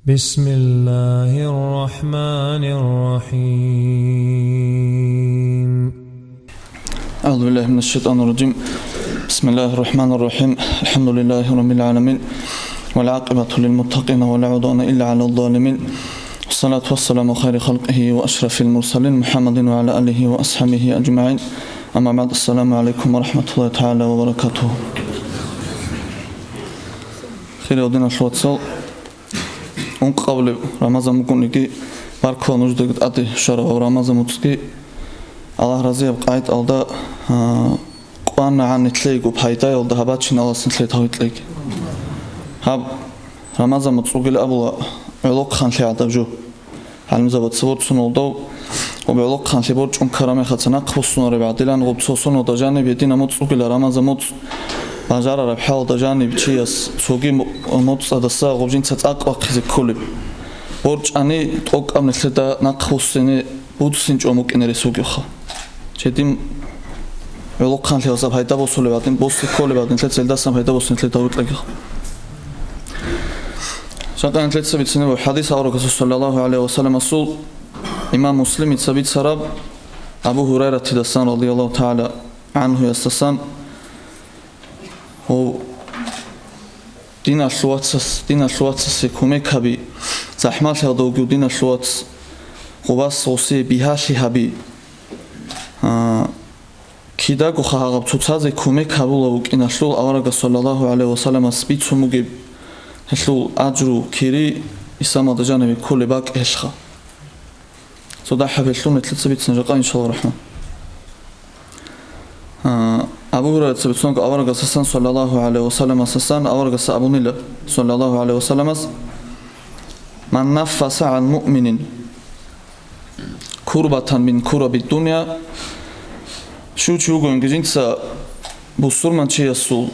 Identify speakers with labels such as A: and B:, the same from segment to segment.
A: بسم الله الرحمن الرحيم
B: أعوذ بالله من الشيطان الرجيم بسم الله الرحمن الرحيم الحمد لله رب العالمين والعاقبة للمتقين ولا عدوان إلا على الظالمين والصلاة والسلام خير خلقه وأشرف المرسلين محمد وعلى آله وأصحابه أجمعين أما بعد السلام عليكم ورحمة الله تعالى وبركاته خير ودين الشواتسال قبل رمضان مكونيكي باركو نجدك أتي شرع رمضان متسكي الله رضي بقايت ألدا قوانا عن نتليق وبحيطاي ألدا هباتشين الله سنتلي تهويتليق هاب رمضان متسوقي لأبولا علوق خان لي عدبجو حالمزا بتصور سنولدو وبعلوق خان لي بورج كرامي خاتنا قبصنا ربعدلان وبتصوصون ودجاني بيدينا متسوقي لرمضان متس بانجارة ربحال دجاني بچياس سوقي متس أدسا غبجين تتاقوا خيزي كولي بورج أني توق أمن لدا نقبصيني بودسين جومك إنري سوقي خا جديم علوق خان لي وصاب هيدا بوصولي بعدين بوصي كولي بعدين تلت سلداسم هيدا بوصين تلت داوت لكي شاقا انتلت سبيت سنبو حديث أورك صلى الله عليه وسلم أصول إمام مسلم يتسبيت سراب أبو هريرة تدسان رضي الله تعالى عنه يستسان و دين الشواتس كومي كابي زحمال هدوغيو دين الشواتس غباس صوصي بيهاشي هبي كيداغو خاغب تتازي كومي كابولا وكين أشلول أورك صلى الله عليه وسلم أسبيت سموغي هشلول أجرو كيري إساما دجانبي كل باك إشخا صداحة بشلون نتلتسبيت سنجاقا إن شاء الله الرحمن أبو هريرة تسبيتونك أورك أساسان صلى الله عليه وسلم أساسان أورك أبو نيلة صلى الله عليه وسلم من نفس عن مؤمن كربة من كرب الدنيا شو تشوغون جنسا بصورما تشيسول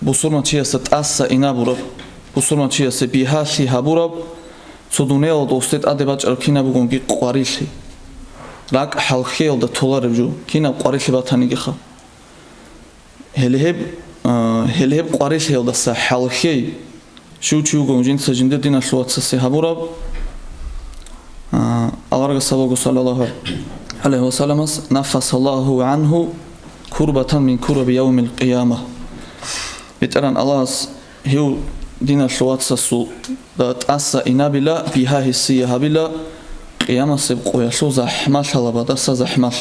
B: بصورما تشيس تأسى إنابورب بصورما تشيس بيهاشي هابورب صدوني ودوستت أدباج أركينا بقونكي قواريشي راك حلخيل دا تولاربجو كينا قواريشي باتانيجيخا هلهب قواريشي دا سا حلخي شو تشوغون جنسا جنددين أشلواتسي هابورب أورغ صلى الله عليه وسلم نفس الله عنه كربة من كرب يوم القيامة بتران الله هو دين الشواتسو دا تأسى إنابلا بها هسية هبلا قيامة سبقو يشو زحماش هلبا دسا زحماش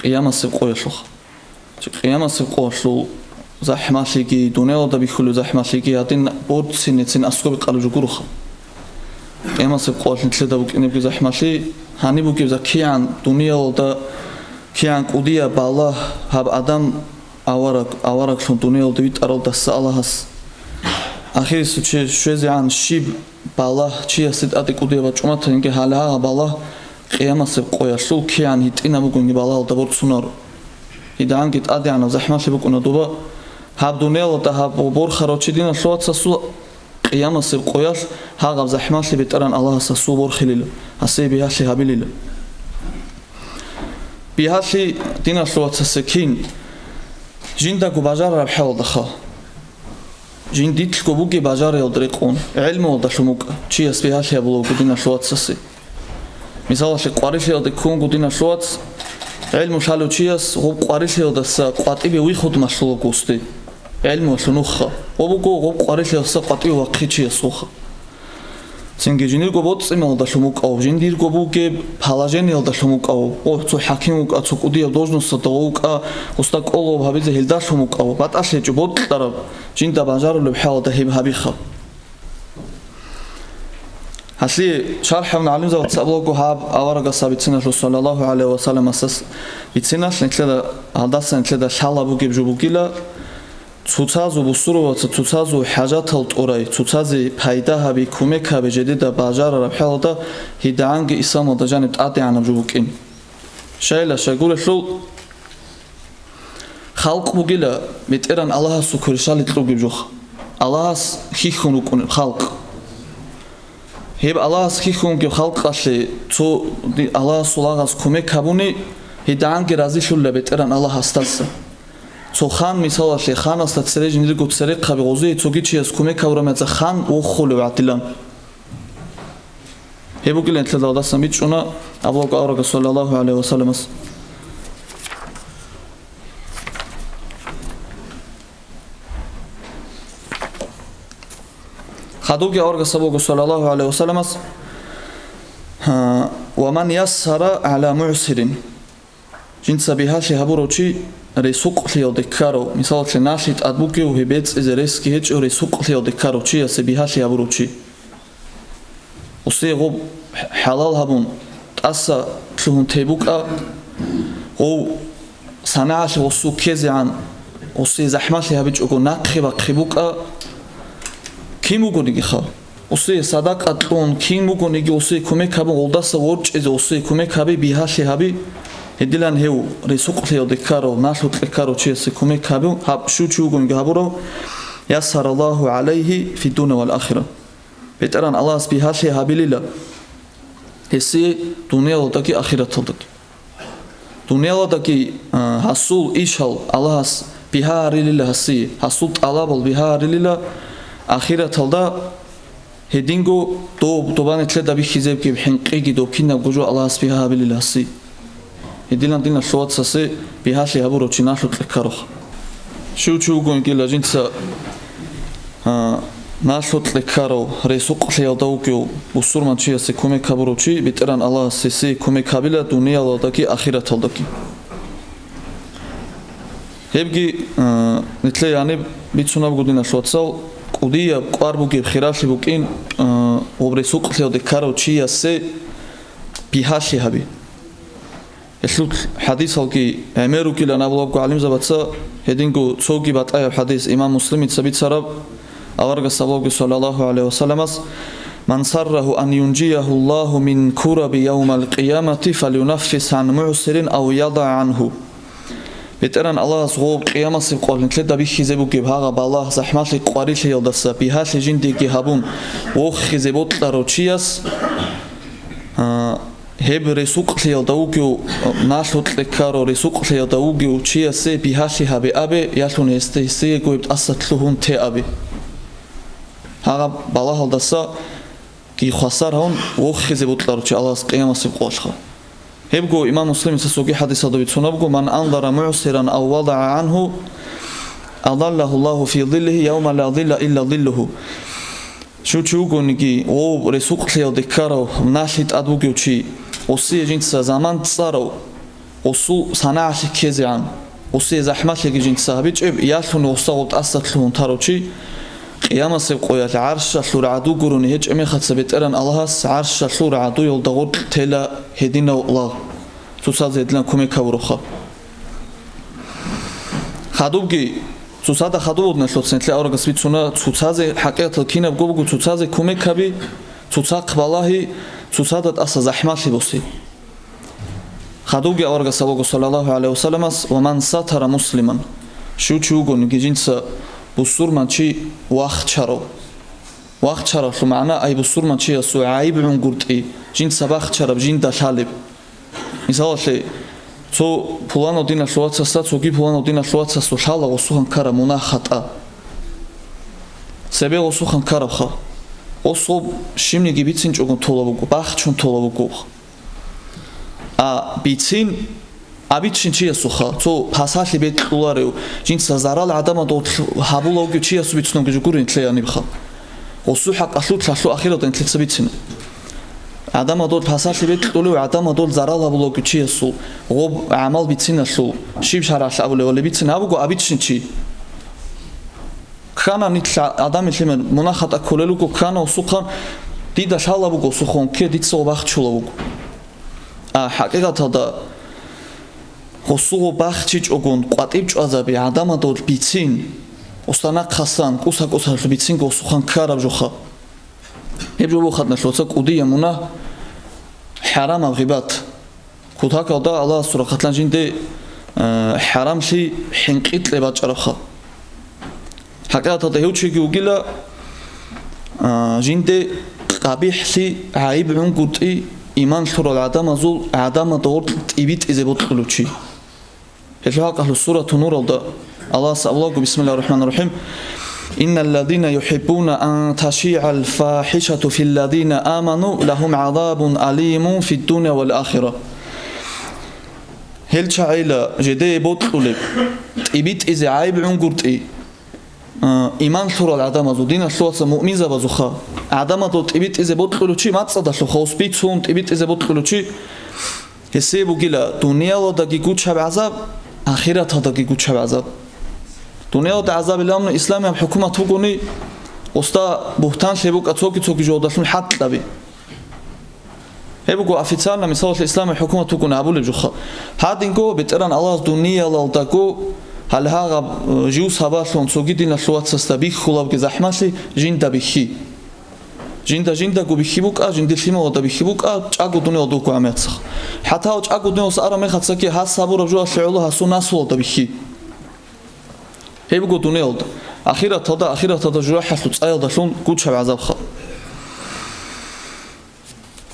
B: قيامة سبقو يشو قيامة سبقو يشو زحماشيكي دونيو دا بيخلو زحماشيكي هاتين بود سنتين أسكو بقالو جوكوروخ قيامة سبقو يشو نتلدا بوكيني بكي زحماشي هاني بوكي بزا كيان دونيو دا كيان قوديا بالله هاب آدم أورك شون دونيو دا بيتارو دسا اللهس أخير شوزي عن شيب بالله چيا سيد أدي قوديا بچومتا إنكي حالها بالله قيامة سبقو يشو كيان هيتينا بوكيني بالله دا بورد سنارو إذا جيت أدي عنا زحمة بكونا دوبا هاب دونيل ده هاب بور خراجي دينا شوات سسو قيامة سبقوياش هاغب زحمة بتران الله سسو بور خليل هسي بيهاشي هابيليل بيهاشي دينا شوات سسكين جيندا كو باجار ربحال دخا جين ديتل كو بوكي باجار يودريقون علم ودشموك چياس بيهاشي بلو دينا شوات سسي مثلا شي قاريشي يودكون دينا شوات علم شالو چياس غو قاريشي ودسا قاطيبي ويخود مشلو قوستي علم وشنوخا وبوكو غو قاريشي ودسا قاطيبي وقخي چياس وخا سنگي جينير غو بوت سيمال دشموك او جيندير غو بوكي پالاجينيل دشموك او اوцо حاكيموك ацо قوديا должност دووка уста коло хабизе хилдашмук او баташе чу бот тараб جيندا بانجارو لبحال ده هبيخا هسي شرح من علم زود سأبلغو هاب أورغا سابتسنا صلى الله عليه وسلم أساس بتسنا نتلدا هداسا نتلدا شالا بوكي بجوبوكيلا تسازو بسرو تسازو حاجات الطوراي تسازي بايدا هبي كوميكا بجديدا باجار ربحال ده هيدانغ إسام ودجانب تأتي عنا بجوبوكين شايلا شاقول شو خلق بوكيلا بتيران الله سكرشال يتلوغي بجوخ الله خيخونو كون خلق هيب الله سخيخون كي خلق قاشي تو الله سولاغاس كومي كابوني هيدانغ رازي شول لبتران الله هستاس цо хан мисалаше хан аста цере жинди го цере қаби ғози цоги чи аз куме каврамеца хан о холе ватилан хебу гилен тлада дасан бичуна аблоку аврага саллаллаху алейхи ва саллям хадуги аврага сабоку саллаллаху алейхи ва саллям ва ман яссара аля муъсирин жинца бихаши хабурочи ресуқ лио декаро мисалше нашит адбуки у хебец из рески хеч ресуқ лио декаро чи асе бихаши хабурочи усе го халал хабун аса тлун тебука о санааш осу кезан усе захмаши хабич уго нақиба қибука кимугониги ха усе садақа тлун кимугониги усе кумек хабун олдаса орч из усе кумек хаби бихаши хаби Эдилан хеу ресуқ лио декаро нашлут лекаро чи асе кумек хабу хаб шучугун габуро яссараллаху алейхи фи дуня вал ахира бетеран аллах бихаши хабилила эсе дунияладаги ахираталдаги дунияладаги хасул ишал аллах бихарилила хаси хасул талабал бихарилила ахираталда хединго добане тледа бихизебки бхинқиги докина гужу аллах бихабилила хаси Эдилан дина шоатсасе бихаши хабурочи нашлут лекарох шучугун гила жинца нашлут лекаро ресуқ лиалдаукиу усурман чи асе кумек хабурочи битеран аллах сесе кумек хабила дунияладаги ахираталдаги хебги нитле яни бицунабгу дина шоатсал қудия қварбуги хираши букин ресуқ лиалдекаро чи асе бихаши хаби Эшлут хадис алки эмеру кила навлабку алим забатса хедингу цоги батая хадис имам муслим цабитсараб аварга сабабу саллаллаху алейхи ва салламас ман сарраху ан юнжияху аллаху мин кураби яумал қиямати фалюнаффис ан муъсирин ав яда анху Бетеран аллах гоб қиямаси қолин тледа бихизебу гиб хага баллах захмасли қварили ялдаса бихасли жиндиги хабун ох хизеботларо чияс Хеб ресуқ лиалдаукиу нашлут лекаро ресуқ лиалдаукиу чи асе бихаши хаби абе ялун эсте исе гойбт асатлухун те аби хага балах алдаса ки хасар хон ох хизебутларо чи аллах қиямаси қолха хеб го имам муслим сасоги хадиса до бицунабго ман андара муъсиран ав вадаа анху адаллаху аллаху фи зиллихи яума ла зилла илла зиллуху шучугониги о ресуқ лиалдекаро нашлит адбугиу чи Оси жинца заман царо осу санааши кезян оси захмашлиги жинца хабичеб ялун осагот асатлун тарочи қиямасе қоял арша лураду гуруни хеч эмехатса бетеран аллахас арша лураду йолдагот тела хедина улаг цусазе эдлан кумек хавуроха хадубги цусада хадубудна шлоцентле аврагас бицуна цусазе хақиқатал кинаб гобугу цусазе кумек хаби цусақ балахи цусадат аса захмасли боси хадуги аварга сабогу саллаллаху алейхи ва салламас ва ман сатара муслиман шучугун гижинца бусурман чи вахчаро лу маъна ай бусурман чи асу айбун гурти жинца вахчараб жинда шалиб мисалше цо пулано дина шуатсаса цоги пулано дина шуатсасу шала осухан кара мунахата себе осухан караха осо шимниги бицин чогун толабугу бахчун толабугу а бицин абичин чи асуха цо пасали бетлулареу жинца зарал адама до хабулоги чи асу бицнон гужугурин тлеяни бха осу хақ ашлу тлашлу ахиратан тлеца бицин адама до пасали бетлулеу адама до зарал хабулоги чи асу гоб амал бицин ашлу шиб шараш абулеу бицин абугу абичин чи Хана нитла адами лимен мунахата колелуку хана усухан дида шалабугу сухон ке дитсо бахчулабугу а хақиқатада хосуго бахчич огун qvatib ჭვაზები ადამადოდ ბიცინ ოსტანა ხასან კუსაკუსალ ბიცინ გოსუхан ქარაბ ჯოხა ებჯობო ხატნა შოცა კუდია მუნა حرام غیبت کوتاه دا الله سوره خطلان جنده حرام شی حنقیت لبا چرخه حقیقت ده هوچی گوگلا جنده قبیح شی عیب عن قطعی ایمان سوره العدم دور تیبیت ازبوت خلوچی هجاق اهل سوره نور دا Allah sa'allahu bismillahirrahmanirrahim. Innal ladina yuhibbuna an tashi'a al-fahishatu fil ladina amanu lahum 'adabun alimun fid dunya wal akhirah. Hel cha'ila jede botlule ibit iz aib ungurti iman thura adama zudina shlosa mu'miza bazukha adama tot ibit iz botluluchi matsada shlo hospitsunt ibit iz botluluchi hesebu gila dunya da gigucha azab akhirat da gigucha azab dunya da azab lamna islam am hukumat hukuni usta buhtan shebu qatsoki tsoki jodashun hatlabi hebu oficialna misal islam hukumat hukuni abule jukha hadingo beteran allah dunya laldago halhaga jus habashon tsogidina shloatsasta bi khulab ge zahmasi jinda bihi jinda gubikhibuka jindilimo da bikhibuka chagu dunya doku ametsa hata chagu dunya sara mekhatsaki hasabura jua shulu hasunasul da bihi hebu dunya oldu akhirat da jua hasu tsayal da shun gucha azab kha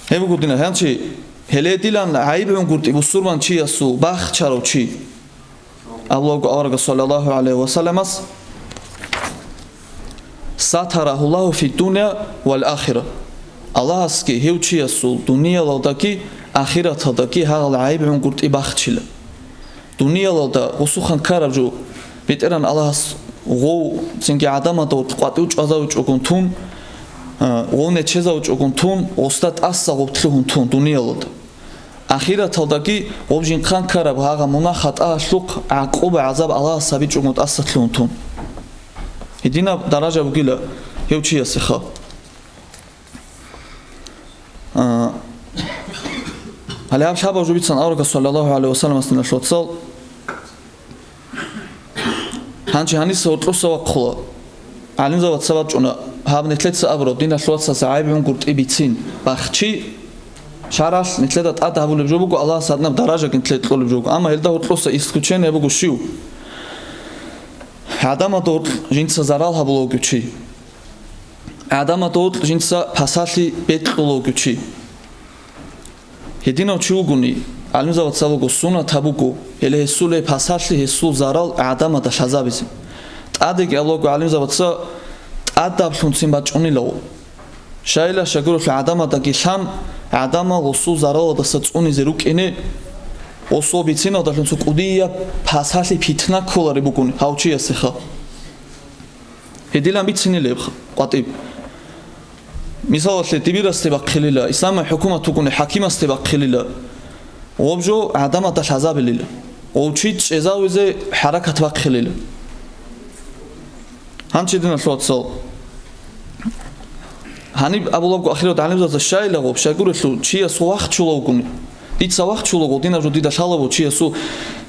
B: hebu dunya hanchi hele dilan aibun gurti busurman chi asu bakh charochi Allahu awraga sallallahu alaihi wasallam satarahu Allah fi dunya wal akhirah Allah aski hewchi asul dunya ladaki akhirat hadaki hal aibun gurti bakhchila dunya lada usukhan karaju beteran Allah go singi adama da qati uçaza uçuguntun one cheza uçuguntun ostat assa gotluhuntun dunya lada akhirat hadaki objin khan karab haga munakhat ashluq aqub azab Allah sabi uçugunt assatluhuntun Hedina daraja bugila hewchi asikha Halab shaba jubitsan awraga sallallahu alaihi wasallam asna shotsal Hanchi hanis otlosa waqla alimza watsabachuna habnetletsa abro dina shotsa saibun gurt ibitsin bakhchi sharas netledat adabul jobugo Allah sadna daraja gintletqol jobugo ama helda otlosa iskuchene bugo shiu Adama dort jinsa zaral hablo güçi Adama dort jinsa pasali betlo güçi Hedina çuguni alimza vatsavugo suna tabugo ele hesule pasali hesul zaral adama da shazabizim Tadegi alogo alimza vatsa adab shunsin bachunilo Shayla shaguru adama da gishan adama usul zaral da satsuni zerukene Osobitsina da shunsu qudiya pasali pitna kolari buguni hauchi asikha Hedilan bitsinileb qatib Misal tibiras tebaqilila islam hukumat hukuni hakimas tebaqilila objo adama da shazabilila ovchi chezawize harakat baqilila Hanchidina shotsal Hanib abulab akhirat alimza shayla gob shagurlu chia suwakh chuloguni Ditsa waqt chulog dina jodi da shalabo chi asu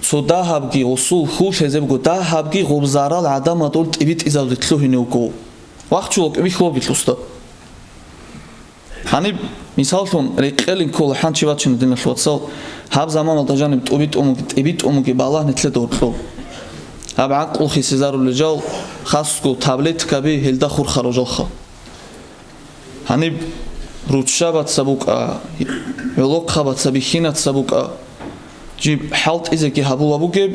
B: so da habgi usul khush ezebgo da habgi gobzaral adama dol tibit izavditlu hinugo waqt chulog mi khlobi tlusta hani misal son reqelin kol hanchi vachin dina shotsal hab zaman da janim tibit umugi balah netle dortlo hab aql khisizaru lejal khasku tablet kabi helda khur kharojal kha hani Rutshabat sabuka Yolok khabat sabikhinat sabuka Jib halt izeki habulabugeb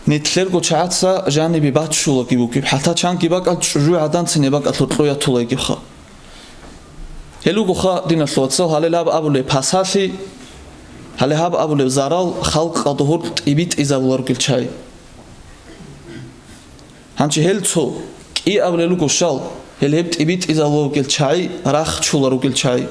B: Netler goçatsa jani bi batshula gibugeb Hatta chan gibak al çuju adan sinebak atotloya tula gibkha Helu gokha dina shlotsal halelab abule pasasi Halehab abule zaral khalq qaduhur ibit izavular gilchay Hanchi heltso ki abulelu goshal Helhebt ibit izalo gilchay rakh chularu gilchay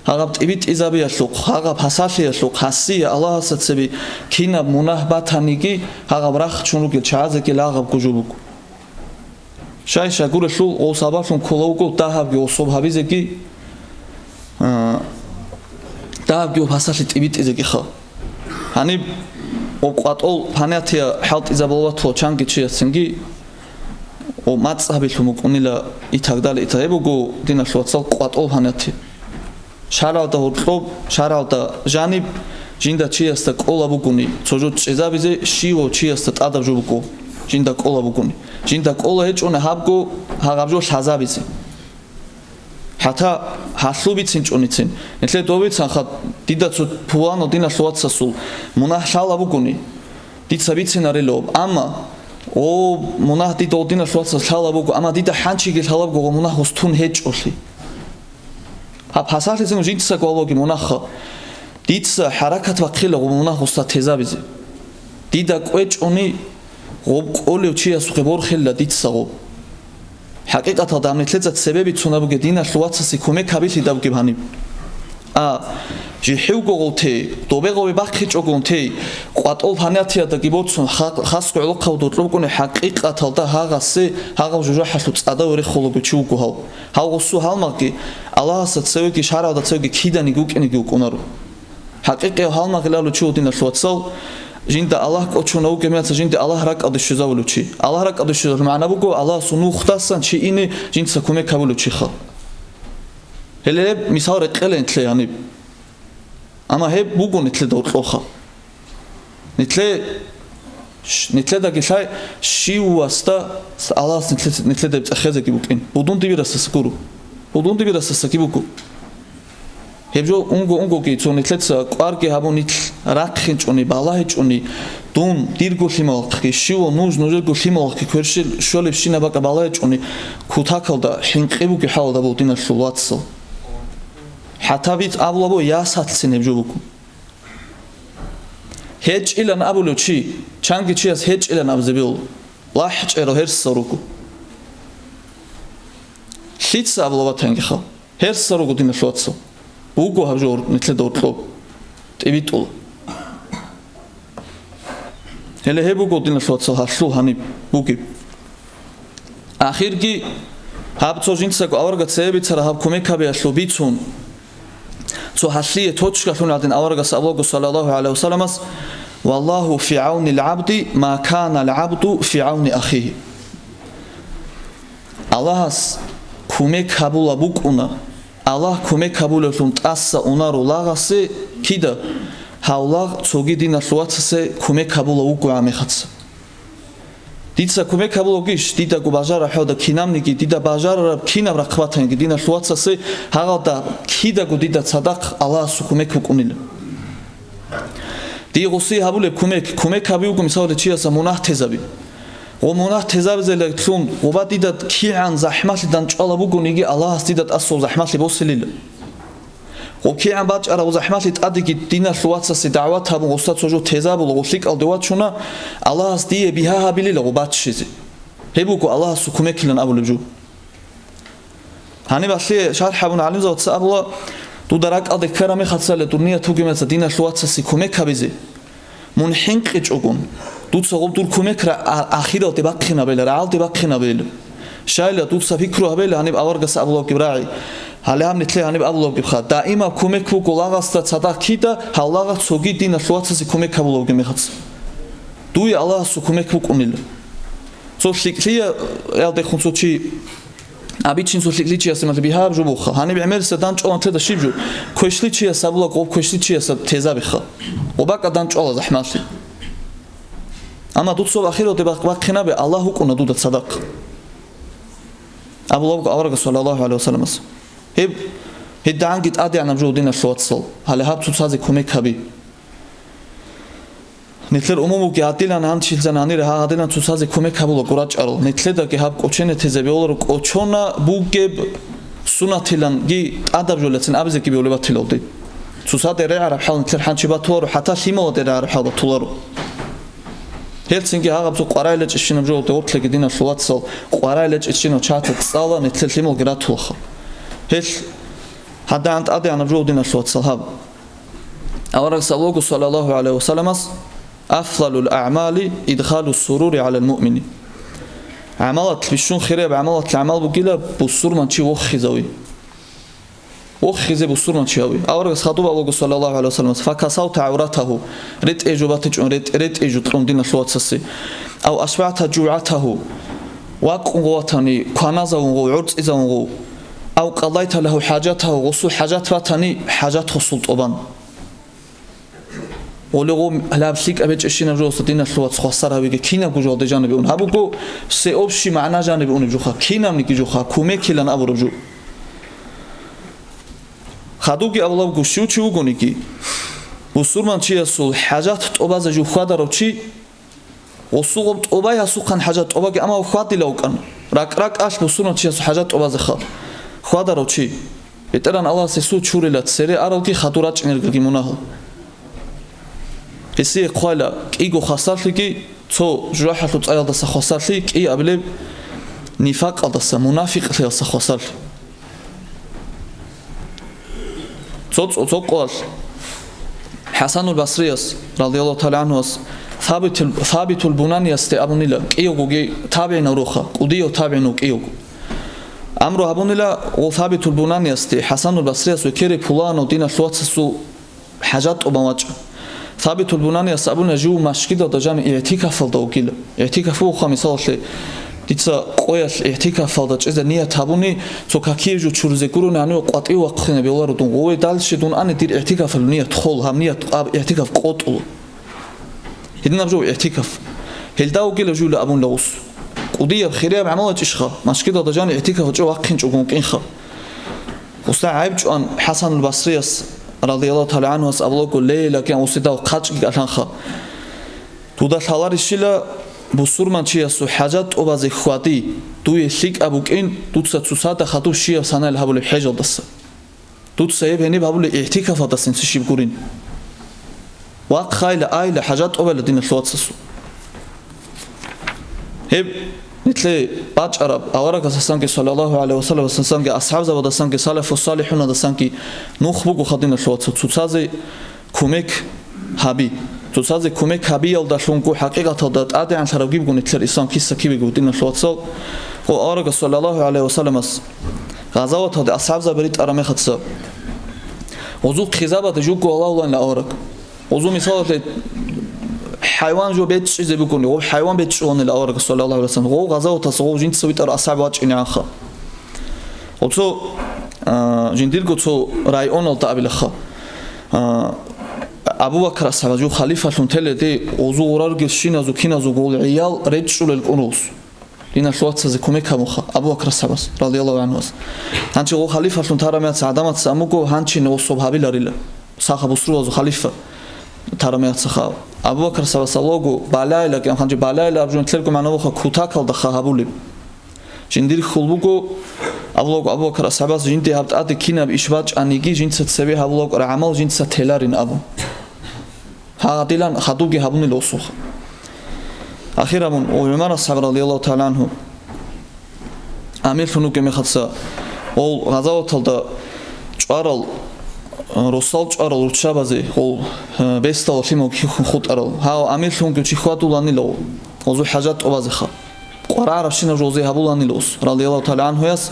B: Hagabt ibit izabi ashluq hagab hasali ashluq hasi Allah satsebi kina munahbatanigi hagab rakh chunu gilchaze gilagab gujubuk Shay shagur shul o sabashun kolawgo dahab ge osob habizegi dahab ge hasali ibit izegi kha Hani o qatol panatia halt izabolwa changi chiasingi O matsabil muqnila itagdal itaebugo dina shotsal qatol hanati Sharalda hotlob sharalda janib jinda chiasta qolabuguni çoju chezabize shivo chiasta tadabjubugo jinda qolabuguni jinda qola eçone habgo hagabjo shazabize Hata haslubitsin çonitsin netle dobitsan kha dida pulano dina shotsasul munah shalabuguni დიცა ვიცინარელო ამა ო მონაჰ დიდ ოდინა შუაცა ხალაბო ამა დიდა ჰანჩიგი ხალაბო მონაჰოს თუნ ჰეჭოლი ა ფასალზე მჟინცა გოლოგი მონახა დიცა ჰარაკათ ვახილა მონაჰოსა თეზაბიზე დიდა კვეჭონი ყოლევ ჩიას ხებორ ხელა დიცსაღო ჰაკიკათა დამნეთლეცა სებები ცუნაბუგე დინა შუაცასი ქომე ქაბილი დავგებანი ა ჯიჰუგოგოთე დობეგოვე ბახიჭოგონთე ყვატოლ ფანათია და გიბოცუნ ხას ყოლო ყავდო ტლოკონე ჰაკიკათა და ჰაღასე ჰაღავ ჟუჟა ჰასუ წადა ვერე ხოლობე ჩუგოჰალ ჰაღოსუ ჰალმაკი ალაჰსა ცევგი შარავ და ცევგი ქიდანი გუკენი გუკონარო ჰაკიკე ჰალმაკი ლალუ ჩუდინა შუაცალ ჟინდა ალაჰ კოჩონა უგემეაცა ჟინდა ალაჰ რაკადე შეზავლუჩი ალაჰ რაკადე შეზავ მანაბუგო ალაჰ სუნუ ხტასან ჩი ინე ჟინცა ქომე ქაბულუჩი ხა ჰელე მისავრე ყელენთლე ანი ამა ჰე ბუგონი თლე და უყოხა ნიტლე და გიხაი შიუასტა ალაჰს ნიტლე და წახეზე გიბუკინ ბუდუნ დივირასა სკურუ ბუდუნ დივირასა საკიბუკუ ჰებჯო უნგო გიცონითლეც ყვარგი ჰაბონით რახინჭონი ბალაჰეჭონი დუნ დირგული მოლხი შიო ნუჟ გული მოლხი ქერში შოლებში ნაბაკა ბალაჰეჭონი ქუთაკალდა ჰინყიბუკი ჰალდა ბუდინა შულვაცო ჰათავით ავლაბო იასაცინებჯობუკუ ჰეჭილან აბულუჩი ჩანგიჩიას ჰეჭილან აბზებილ ლაჰჭერო ჰერსორუკუ ჰიც ავლაბათენგი ხა ჰერსორუკუ დინა შულვაცო უგო ჰაბჯო ნიტლე დორტლო ტივიტულ ჰელე ჰებუგო დინა შუაცა ჰაშულ ჰანი ბუგი ახირგი ჰაბცო ჟინცა ავარგა ცეებიცა რა ჰაბ კომეკაბია შლო ბიცუნ ცო ჰაშლიე თოჩკა ხუნადენ ავარგა საბლოგო სალალაჰუ ალეიჰი ვასალამას ვალლაჰუ ფი აუნი ალ-აბდი მა კანა ალ-აბდუ ფი აუნი ახიჰი ალაჰს კომეკაბულა ბუკუნა ალაჰ კომეკაბულეთუნ ტასა უნარო ლაღასე კიდა ჰავლაღ ცოგიდინა შუაცასე კომეკაბულა უკუ ამეხაც დიცა კომეკაბულა გიშ დიდა გუბაჟარა ჰოდა კინამნიკი დიდა ბაჟარა კინავრა ხვათენგი დინა შუაცასე ჰაღალდა კიდა გუდიდა სადახ ალაჰ სუკუმეკუკუნილ დიღოსი ჰაბულე კომეკაბი უკუ მისავრე ჩიასა მონაჰთეზაბი ო მონაჰთეზაბზელე თლუნ ობადიდა კიან ზაჰმალიდან ჭალაბუგუნიგი ალაჰს დიდად ასო ზაჰმალი ბოსილილ ო კიან ბაჭარა ზაჰმალი ტადიგი დინა შუაცასი დავათაბუ ოსაცოჟო თეზაბულო ოსიკალდევა ჩუნა ალაჰს დიე ბიჰაჰაბილილ ო ბაჭშიზი ჰებუკუ ალაჰს უკუმეკილან აბულებჯუ ჰანი ბასლი შარჰაბუნ ალიმზოთ საბულა დუდარაკალდე ქერამე ხაცალე დუნია თუგიმეცა დინა შუაცასი კომეკაბიზე მონჰინყიჭუგუნ დუცა გობდურ კომეკრა ახირალდე ბახინაბელ რაალდე ბახინაბელ შაილა დუცა ფიქრო აბელ ანი ავარგა საბლოგი ბრაი ჰალე ამნეთლე ანი აბლოგი ხა და იმა კომეკუ გოლაღასთა ცადახიდა ჰალაღა ცოგი დინა შუაცასი კომეკაბლოგი მეხაც დუი ალაჰს კომეკუ კუნილ ცო შიკლია ელდე ხუნცოჩი აბიჩინსო შიკლიჩია სემატი ბიჰაბ ჟუბუხა ჰანი ბემერსა დანჭოლანთე და შიბჯუ ქოშლიჩია საბლო ყო ქოშლიჩია თეზაბი ხა ობაკა დანჭოლა ზაჰმალში ამა დუცო ახიროდე ბახინაბე ალაჰ უკუნა დუდა სადაკ აბულაბ ავარგა სალალაჰუ ალეიჰი ვასალამას ჰედანგით ადიანამ ჟუდინა შუაცალ ჰალე ჰაბ ცუცაზე კომეკაბი ნეთლერ უმომუგი ატილან ანჩილზან ანირე ჰაღადენან ცუცაზე კომეკაბულო ყურაჭარო ნეთლე და კი ჰაბ კოჩენე თეზები ოლრო კოჩონა ბუგებ სუნათილან გი ადაბჟოლეცენ აბზე კი ბიოლებათილოვდი ცუცადე რე არა ჰალ ნეთლერ ჰანჩიბათუარო ჰათა სიმოლოდე რა არა ჰალბა თულარო ჰელსინგი აღაბზო ყვარაილე ჭიშინო ჟოლდე ორთლეგი დინა შუაცალ ყვარაილე ჭიშინო ჩათო წალა ნეთლერ სიმოლ გრათულხა ჰელ ჰადანტ ადიანა ჟოლდინა შუაცალ ჰაბ ავარაგ სალოგუ სალალაჰუ ალეიჰი ვასალამას აფლალულ ა'მალი იდხალუ სურური ალალ მუ'მინი ამალათ ბიშუნ ხირებ ამალათ ამალ ბუგილა ბუსურმან ჩი ოხიზავი ოხიზე ბუსურმან ჩიავი ავარგ ხატუბა ლოგუ სალალაჰუ ალეიჰი ვასალამას ფაკასავ თაურათაჰუ რეტეჯობათი ჭონ რეტეჯუ ტრონდინა შუაცასი აუ ასვათა ჯუათაჰუ ვაყუნღოათანი ქანაზაუნღო ურწიზაუნღო აუ ყალაითა ლაჰუ ჰაჯათაჰუ ღუსულ ჰაჯათვათანი ჰაჯათ ხუსულტობან ოლეგო ლაბსიკ აბეჭიშინა ჟოსტ დინა შუაც ხასარავიგი ქინა გუჟო დეჯანები უნ აბუგო სე ოფში მანა ჟანები უნ ჯუხა ქინამნი კი ჯუხა ქუმეკილან აბურობჯუ ხადუგი ავლავ გუშიუჩი უგონიკი ბუსურმან ჩიასულ ჰაჯათ ტობაზე ჯუხადარობჩი осуғым тобай асуқан хажат тобаги ама хватила укан рак аш бусуна чи асу хажат тобазе ха хвадаро чи бетеран алла сесу чурилат сере аралги хатурач энергии мунахал эси қойла иго хасарлиги цо жуахату цаялда сахасарли ки абле нифақ алдаса мунафиқ лиаса хасарли цо қол Хасан аль-Басрияс радиаллаху таала анхус Сабитул Бунанияс те абунила киогуги табиин руха удио табиину киогу амро абунила о Сабитул Бунанияс те Хасан аль-Басрияс векери пулано дина шлуатсу хажат обамач Сабитул Бунанияс абуна жу машкида дажан и'тикафалда угила и'тикафу хамисалли дица qoyal и'тикафалда чезе ния табуни цо какиежу чурзекуруна ани qat'iu aqkhina беларудун ой дальше дун ани дир и'тикафал ният хол хам ният и'тикаф qotulu هدنا بجو اعتكاف هل داو قيل جول أبون لوس قضية بخيرية بعملة إشخا مش كده ضجاني اعتكاف جو واقين جو ممكن خا وسا عيب جو أن حسن البصري رضي الله تعالى عنه أبلغ الليلة كان وسيدا وقاتش قالان خا تودا حلار الشيلة بصور من شيء سو حاجات أبازي خواتي توي شيك أبوكين توتسا تساتا خاتو شيء سنة الهبول بحاجة دس توتسا يبهني بهبول اعتكاف دسين سشيب قرين واق خايلة آيلة حاجات أول دين الشواتسسو هب نتلي باج عرب أورك سانك صلى الله عليه وسلم سانك أصحاب زود سانك سالف الصالحون سانك نخبق خدين الشواتسو تسازي كوميك هابي تسازي كوميك هابي يلدشونكو حقيقة تدات عادي عن شربي بقول نتلي إنسان كيس كيبي قدين الشواتسو وأورك صلى الله عليه وسلم غزوات هذا أصحاب زبريت أرامي خدسا وزوق خزابة جوكو الله لا أورك وزو مثال حيوان جو بيت شيء زي بيكون هو حيوان بيت شون الأورق صلى الله عليه وسلم هو غزاو تصو جنت سويت أصحاب واج إني آخا وتو جندير قطو رايون التابل خا أبو بكر الصحابة جو خليفة شنتله دي وزو ورارج شين زو كين زو قول عيال ريت شول القنوس لين الشوات سزكمي كمخا أبو بكر الصحابة رضي الله عنه هنشي هو خليفة شنتارا ميت سعدامات ساموكو هنشي نوصب هابي لريلا صاحب بسرو زو خليفة ترميات سخاو أبو بكر سبسالوجو بالاي لكن خنجي بالاي لأرجون تلقوا معنا وخا كوتاكل دخاهابولي جندير خلبوجو أبو بكر الصحابة جندي هبت أدي كينا بإشباج أنيجي جند ستسبي هابولوج رعمل جند ستهلارين أبو هاديلان خدوجي هابوني لوسوخ أخيرا من عمر الصحابة رضي الله تعالى عنه أمير فنوك مختصا أو غزاوة تلدا جارل رسالج أرال وتشابزي هو بيستال شيمو كيخون أرال هاو أمير شون كيشي خواتولاني لو وزو حاجات أبازخا قرار شينا جوزي هابولاني لوس رضي الله تعالى عنه ياس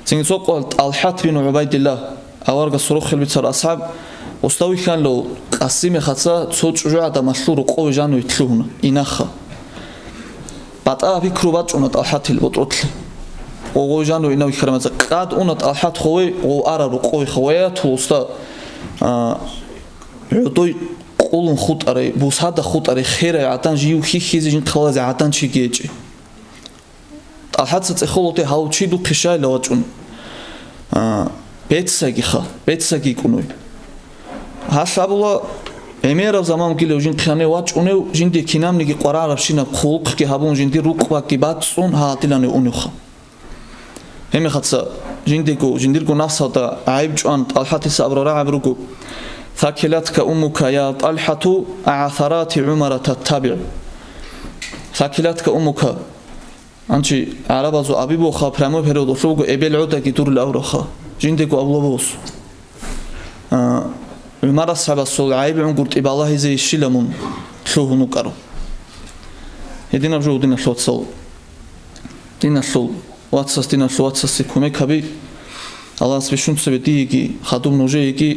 B: سينسو قلت الحات بن عبيد الله أورق الصاروخ اللي بتصير أصحاب وستوي كان لو قسيم خاصة صوت جوعة مشهور وقوي جانو يتلوهنا إناخا بعد أبي كروبات ونت الحات البطرط وقوي جانو إنه يكرمز قاد ونت الحات خوي وأرى وقوي خويات وستا عطوي قولن خود أري بوس هذا خود أري خير عتان جيو خيزي جن خلاص عتان شي جيجي الحات ستخلطي هاو شي دو بشاي لواجون بيتساقي خا بيتساقي كونوي هاشابولا امير زمان كيلو جن خانه واجونو جن دي كينام نيجي قرار بشينا خلق كي هابون جن دي روق واكي باتسون هاتيلاني اونوخا هم خاصه جنديركو نفسها عيب جوان الحات الصبر عبركو ثاكلتك أمك يا طلحة عثرات عمر تتبع ثاكلتك أمك أنت عرب زو أبي بوخا برامو بيرود وشوكو إبل عودة كتور الأورخا جندكو أبو بوس عمر الصحابة الصول عيب عن قلت إبا الله زي الشلمون شوه نكرو يدينا بجو دينا شلوت صول دينا شلول واتساس دينا شلواتساس كومي كبي الله سبحانه سبتيجي خدوم نوجيجي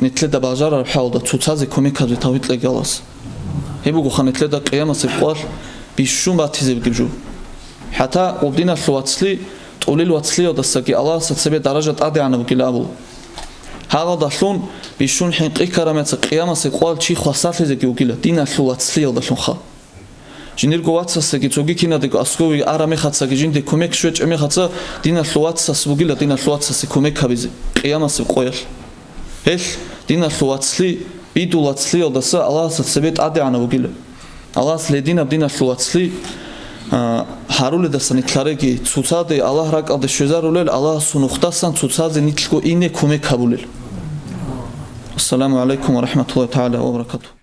B: نتلدا باجارا بحاول تشوتازي كومي كبي تويت لجالس هيبوكو خانتلدا قيامة سبقال بيشوم باتيزي بجو حتى ودينا شلواتسلي تقولي الواتسلي ودسكي الله ستسبي درجة أدي عنه بكلابو هذا دشون بيشون حين قيامة قيامة سبقال شيء خاصة زي كيوكيلا دينا شلواتسلي ودشون خا جنيركو واتساس كي توجي كينا ديكو أسكوي أرامي خاتسا كي جندي كوميك شوية أمي خاتسا دينا شلواتساس بوجيلا دينا شلواتساس كوميك هبيزي قيامة سبقال هيش دينا شلواتسلي بيدولاتسلي ودسا الله ستسبيت أدي عنه بوجيلا Allah's ledina dina şuatli harule da sanitlare tsutsade Allah rakade şözarulel Allah sunuxtasan tsutsaze nitlko ine kume kabulel. Assalamu alaikum wa rahmatullahi ta'ala wa barakatuh.